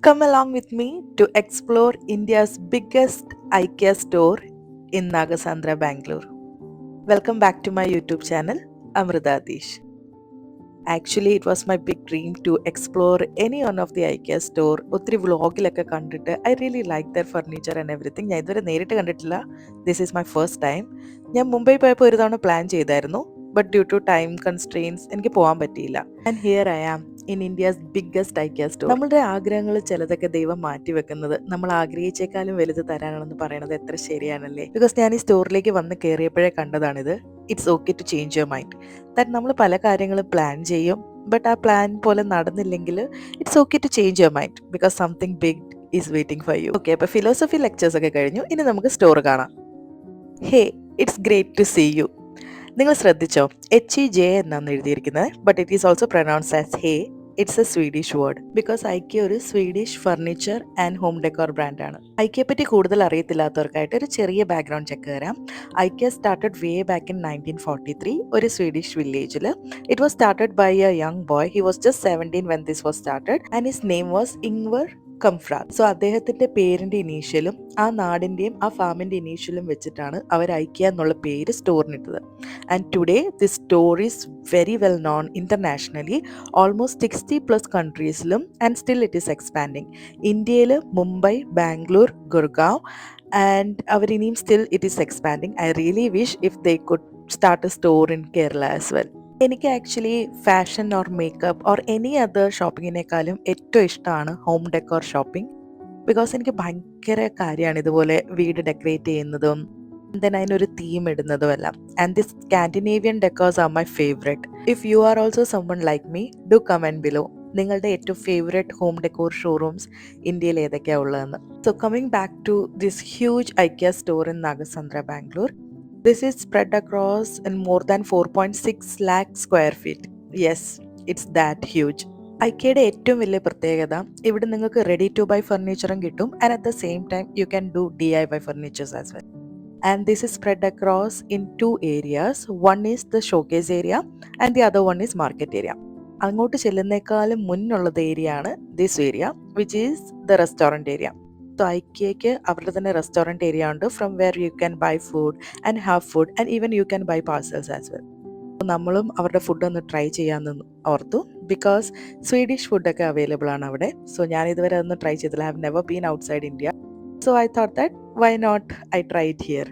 Come along with me to explore India's biggest IKEA store in Nagasandra, Bangalore. Welcome back to my YouTube channel, Amrita Adish. Actually, it was my big dream to explore any one of the IKEA store. ഒത്തിരി വ്ളോഗിലൊക്കെ കണ്ടിട്ട് I really like their furniture and everything. ഞാൻ ഇതുവരെ നേരിട്ട് കണ്ടിട്ടില്ല. This is my first time. ഞാൻ മുംബൈ പോയപ്പോൾ ഒരു തവണ പ്ലാൻ ചെയ്തായിരുന്നു. But due to time constraints എനിക്ക് പോകാൻ പറ്റിയില്ല. And here I am in India's biggest IKEA store. നമ്മളുടെ ആഗ്രഹങ്ങൾ ചിലതൊക്കെ ദൈവം മാറ്റി വെക്കുന്നത് നമ്മൾ ആഗ്രഹിച്ചേക്കാളും വലുത് തരാനാണെന്ന് പറയുന്നത് എത്ര ശരിയാണല്ലേ. ബിക്കോസ് ഞാൻ ഈ സ്റ്റോറിലേക്ക് വന്ന് കയറിയപ്പോഴേ കണ്ടതാണിത്. It's okay to change your mind. That നമ്മൾ പല കാര്യങ്ങളും പ്ലാൻ ചെയ്യും, ബട്ട് ആ പ്ലാൻ പോലെ നടന്നില്ലെങ്കിൽ it's okay to change your mind because something big is waiting for you. Okay, അപ്പോൾ ഫിലോസഫി ലെക്ചേഴ്സ് ഒക്കെ കഴിഞ്ഞു. ഇനി നമുക്ക് സ്റ്റോർ കാണാം. Hey, it's great to see you. നിങ്ങൾ ശ്രദ്ധിച്ചോ, HEJ എന്നാണ് എഴുതിയിരിക്കുന്നത്, but it is also pronounce as hey. It's a Swedish word because IKEA ഒരു Swedish furniture and home decor ബ്രാൻഡാണ്. ഐക്യയെ പറ്റി കൂടുതൽ അറിയത്തില്ലാത്തവർക്കായിട്ട് ഒരു ചെറിയ ബാക്ക്ഗ്രൗണ്ട് ചെക്ക് തരാം. ഐക്യ സ്റ്റാർട്ടഡ് വേ ബാക്ക് ഇൻ 1943 ഒരു സ്വീഡിഷ് വില്ലേജിൽ. It was started by a young boy. He was just 17 when this was started and his name was Ingvar Kamprad. So അദ്ദേഹത്തിന്റെ പേരിന്റെ ഇനീഷ്യലും ആ നാടിന്റെയും ആ ഫാമിന്റെ ഇനീഷ്യലും വെച്ചിട്ടാണ് അവർ ഐക്യ എന്നുള്ള പേര് സ്റ്റോറിനിട്ടത്. And today this store is very well known internationally, almost 60+ കൺട്രീസിലും, and still it is expanding. ഇന്ത്യയിൽ മുംബൈ, ബാംഗ്ലൂർ, ഗുർഗാവ്, ആൻഡ് അവരിനിയും still it is expanding. I really wish if they could start a store in Kerala as well. എനിക്ക് actually fashion or makeup or any other ഷോപ്പിങ്ങിനേക്കാളും ഏറ്റവും ഇഷ്ടമാണ് home decor shopping. Because എനിക്ക് ഭയങ്കര കാര്യമാണ് ഇതുപോലെ വീട് ഡെക്കറേറ്റ് ചെയ്യുന്നതും ദെൻ അതിനൊരു തീം ഇടുന്നതും എല്ലാം. And this Scandinavian decors are my favourite. If you are also someone like me, do comment below നിങ്ങളുടെ ഏറ്റവും ഫേവറേറ്റ് ഹോം ഡെക്കോർ ഷോറൂംസ് ഇന്ത്യയിൽ ഏതൊക്കെയാണ് ഉള്ളതെന്ന്. So coming back to this huge IKEA store in Nagasandra, Bangalore. This is spread across in more than 4.6 lakh square feet. Yes, it's that huge. ഐക്കയുടെ ഏറ്റവും വലിയ പ്രത്യേകത ഇവിടെ നിങ്ങൾക്ക് റെഡി ടു ബൈ ഫർണിച്ചറും കിട്ടും, and at the same time you can do DIY furnitures as well. And this is spread across in two areas. One is the showcase area and the other one is market area. അങ്ങോട്ട് ചെല്ലുന്നേക്കാളും മുന്നുള്ളത് area ആണ് this area, which is the restaurant area. So ഐക്യയ്ക്ക് അവരുടെ തന്നെ restaurant area ഉണ്ട്, from where you can buy food and have food and even you can buy parcels as well. നമ്മളും അവരുടെ ഫുഡ് ഒന്ന് ട്രൈ ചെയ്യാമെന്ന് ഓർത്തു, ബിക്കോസ് സ്വീഡിഷ് ഫുഡൊക്കെ അവൈലബിൾ ആണ് അവിടെ. സോ ഞാൻ ഇതുവരെ അതൊന്നും ട്രൈ ചെയ്തില്ല. I have never been outside India. So I thought that why not I try it here.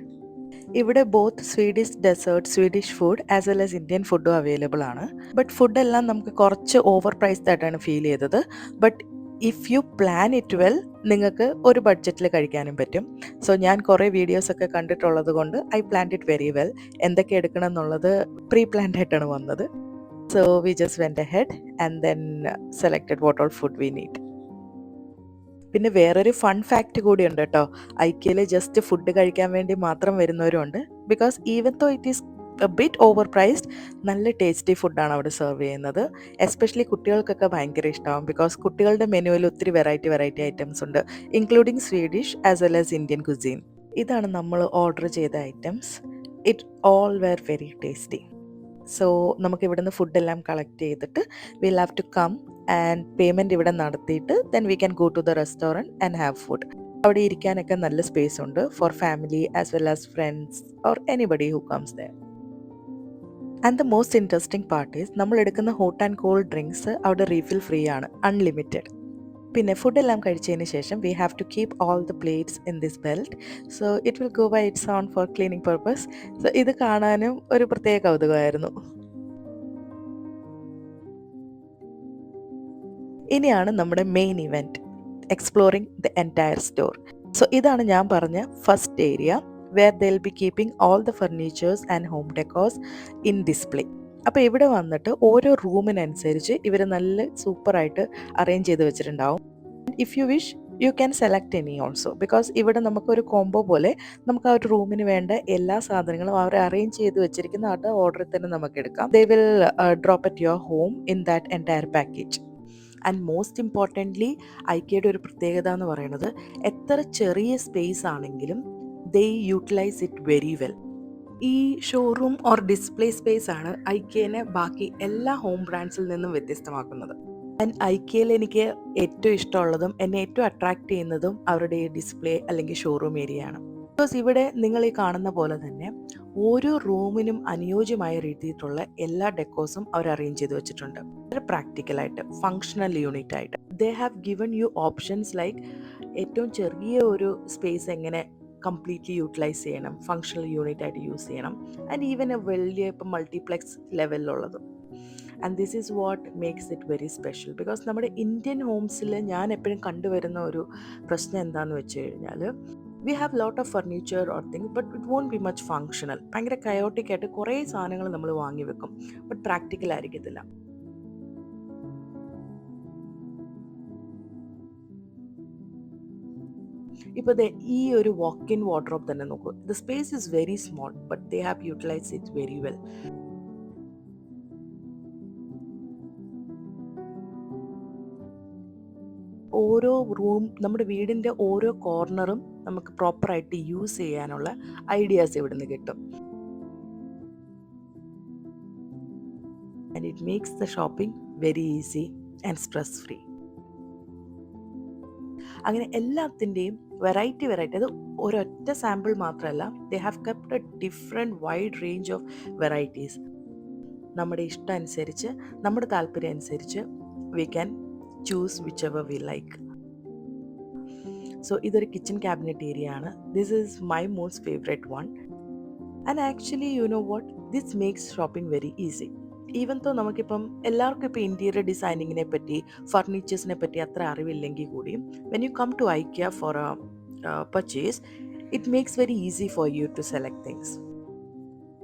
ഇവിടെ both Swedish dessert, Swedish food as well as Indian ഫുഡും അവൈലബിൾ ആണ്. ബട്ട് ഫുഡെല്ലാം നമുക്ക് കുറച്ച് ഓവർ പ്രൈസ്ഡ് ആയിട്ടാണ് ഫീൽ ചെയ്തത്. But if you plan it well നിങ്ങൾക്ക് ഒരു ബഡ്ജറ്റിൽ കഴിക്കാനും പറ്റും. സോ ഞാൻ കുറേ വീഡിയോസൊക്കെ കണ്ടിട്ടുള്ളത് കൊണ്ട് I planned it very well. എന്തൊക്കെ എടുക്കണം എന്നുള്ളത് പ്രീ പ്ലാൻഡ് ആയിട്ടാണ് വന്നത്. So we just went ahead and then selected what all food we need. പിന്നെ വേറൊരു ഫൺ ഫാക്റ്റ് കൂടി ഉണ്ട് കേട്ടോ. ഐക്യയിൽ ജസ്റ്റ് ഫുഡ് കഴിക്കാൻ വേണ്ടി മാത്രം വരുന്നവരുണ്ട്. Because even though it is a bit over priced, നല്ല ടേസ്റ്റി ഫുഡാണ് അവിടെ സെർവ് ചെയ്യുന്നത്. എസ്പെഷ്യലി കുട്ടികൾക്കൊക്കെ ഭയങ്കര ഇഷ്ടമാവും. ബിക്കോസ് കുട്ടികളുടെ മെനുവിൽ ഒത്തിരി വെറൈറ്റി ഐറ്റംസ് ഉണ്ട്, including Swedish as well as Indian cuisine. ഇതാണ് നമ്മൾ ഓർഡർ ചെയ്ത items. It all were very tasty. So നമുക്ക് ഇവിടുന്ന് ഫുഡെല്ലാം കളക്ട് ചെയ്തിട്ട് will have to come and payment ഇവിടെ നടത്തിയിട്ട് then we can go to the restaurant and have food. അവിടെ ഇരിക്കാനൊക്കെ നല്ല സ്പേസ് ഉണ്ട് for family as well as friends or anybody who comes there. And the most interesting part is നമ്മൾ എടുക്കുന്ന hot and cold drinks അവിടെ refill free ആണ്, unlimited. പിന്നെ ഫുഡെല്ലാം കഴിച്ചതിന് ശേഷം we have to keep all the plates in this belt. So it will go by its own for cleaning purpose. So ഇത് കാണാനും ഒരു പ്രത്യേക കൗതുകമായിരുന്നു. ഇനിയാണ് നമ്മുടെ main event, exploring the entire store. So ഇതാണ് ഞാൻ പറഞ്ഞ first area, where they will be keeping all the furnitures and home decors in display. അപ്പോൾ ഇവിടെ വന്നിട്ട് ഓരോ റൂമിനനുസരിച്ച് ഇവർ നല്ല സൂപ്പറായിട്ട് അറേഞ്ച് ചെയ്ത് വെച്ചിട്ടുണ്ടാവും. If you wish you can select any also, because ഇവിടെ നമുക്കൊരു കോംബോ പോലെ നമുക്ക് ആ ഒരു റൂമിന് വേണ്ട എല്ലാ സാധനങ്ങളും അവർ അറേഞ്ച് ചെയ്ത് വെച്ചിരിക്കുന്ന അത് ഓർഡറിൽ തന്നെ നമുക്ക് എടുക്കാം. They will drop at your home in that entire package. And most importantly ഐക്യയുടെ ഒരു പ്രത്യേകത എന്ന് പറയുന്നത്, എത്ര ചെറിയ സ്പേസ് ആണെങ്കിലും they utilize it very well. ഈ ഷോറൂം ഓർ ഡിസ്പ്ലേ സ്പേസ് ആണ് ഐക്യനെ ബാക്കി എല്ലാ ഹോം ബ്രാൻഡ്സിൽ നിന്നും വ്യത്യസ്തമാക്കുന്നത്. ആൻഡ് ഐക്യയിൽ എനിക്ക് ഏറ്റവും ഇഷ്ടമുള്ളതും എന്നെ ഏറ്റവും അട്രാക്ട് ചെയ്യുന്നതും അവരുടെ ഈ ഡിസ്പ്ലേ അല്ലെങ്കിൽ ഷോറൂം ഏരിയ ആണ്. ബിക്കോസ് ഇവിടെ നിങ്ങൾ ഈ കാണുന്ന പോലെ തന്നെ ഓരോ റൂമിനും അനുയോജ്യമായ രീതിയിലുള്ള എല്ലാ ഡെക്കോസും അവർ അറേഞ്ച് ചെയ്ത് വെച്ചിട്ടുണ്ട്. വളരെ പ്രാക്ടിക്കലായിട്ട്, ഫങ്ഷണൽ യൂണിറ്റ് ആയിട്ട്. They have given you options like ഏറ്റവും ചെറിയ ഒരു സ്പേസ് എങ്ങനെ കംപ്ലീറ്റ്ലി യൂട്ടിലൈസ് ചെയ്യണം, ഫങ്ഷണൽ യൂണിറ്റ് ആയിട്ട് യൂസ് ചെയ്യണം, ആൻഡ് ഈവൻ എ വലിയ ഇപ്പം മൾട്ടിപ്ലെക്സ് ലെവലിലുള്ളതും. And this is what makes it very special. Because നമ്മുടെ ഇന്ത്യൻ ഹോംസിൽ ഞാൻ എപ്പോഴും കണ്ടുവരുന്ന ഒരു പ്രശ്നം എന്താണെന്ന് വെച്ച് കഴിഞ്ഞാൽ, we have lot of furniture or thing but it won't be much functional. ഭയങ്കര കയോട്ടിക് ആയിട്ട് കുറേ സാധനങ്ങൾ നമ്മൾ വാങ്ങി വെക്കും, ബട്ട് പ്രാക്ടിക്കൽ ആയിരിക്കത്തില്ല. ഇപ്പോൾ ഈ ഒരു വാക്ക് ഇൻ വാർഡ്രോബ് തന്നെ നോക്കൂ. The space is very small but they have utilise it very well. ഓരോ റൂം, നമ്മുടെ വീടിൻ്റെ ഓരോ കോർണറും നമുക്ക് പ്രോപ്പറായിട്ട് യൂസ് ചെയ്യാനുള്ള ഐഡിയാസ് ഇവിടുന്ന് കിട്ടും. And it makes the shopping very easy and stress free. അങ്ങനെ എല്ലാത്തിൻ്റെയും വെറൈറ്റി അത് ഒരൊറ്റ സാമ്പിൾ മാത്രമല്ല, they have kept A different wide range of varieties. നമ്മുടെ ഇഷ്ടം അനുസരിച്ച്, നമ്മുടെ താല്പര്യം അനുസരിച്ച് we can choose which ever we like. So ഇതൊരു കിച്ചൺ ക്യാബിനറ്റ് ഏരിയ ആണ്. This is my most favourite one. And actually you know what, this makes shopping very easy. Even തോ നമുക്കിപ്പം എല്ലാവർക്കും ഇപ്പോൾ ഇൻറ്റീരിയർ ഡിസൈനിങ്ങിനെ പറ്റി, ഫർണിച്ചേഴ്സിനെ പറ്റി അത്ര അറിവില്ലെങ്കിൽ കൂടിയും when you come to IKEA for a purchase, it makes very easy for you to select things.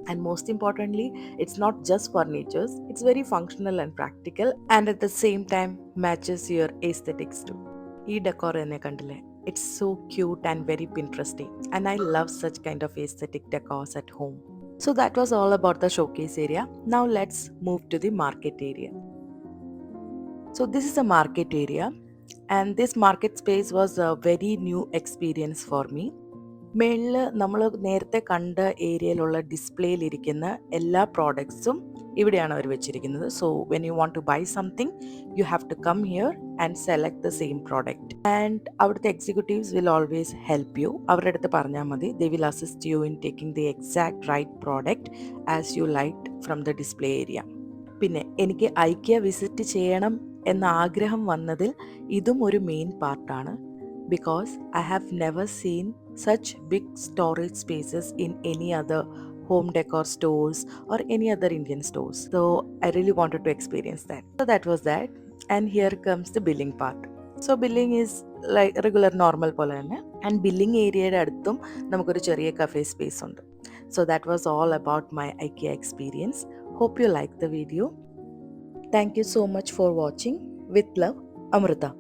And most importantly, it's not just furnitures, it's very functional and practical, and at the same time matches your aesthetics too. Ee decor enne kandile, it's so cute and very Pinteresting, and I love such kind of aesthetic decors at home. So that was all about the showcase area. Now let's move to the market area. So this is a market area, and this market space was a very new experience for me. മേളിൽ നമ്മൾ നേരത്തെ കണ്ട ഏരിയയിലുള്ള ഡിസ്പ്ലേയിലിരിക്കുന്ന എല്ലാ പ്രോഡക്ട്സും ഇവിടെയാണ് അവർ വെച്ചിരിക്കുന്നത്. So when you want to buy something, you have to come here and select the same product. And അവിടുത്തെ executives will always help you. അവരുടെ അടുത്ത് പറഞ്ഞാൽ മതി, they will assist you in taking the exact right product as you like from the display area. പിന്നെ എനിക്ക് ഐക്യ visit ചെയ്യണം എന്ന ആഗ്രഹം വന്നതിൽ ഇതും ഒരു മെയിൻ പാർട്ടാണ്. Because I have never seen such big storage spaces in any other home decor stores or any other Indian stores. So I really wanted to experience that. So that was that. And here comes the billing part. So billing is like regular normal pole തന്നെ. And billing area അടുത്തും നമുക്കൊരു ചെറിയ cafe space ഉണ്ട്. So that was all about my IKEA experience. Hope you like the video. Thank you so much for watching. With love, Amrita.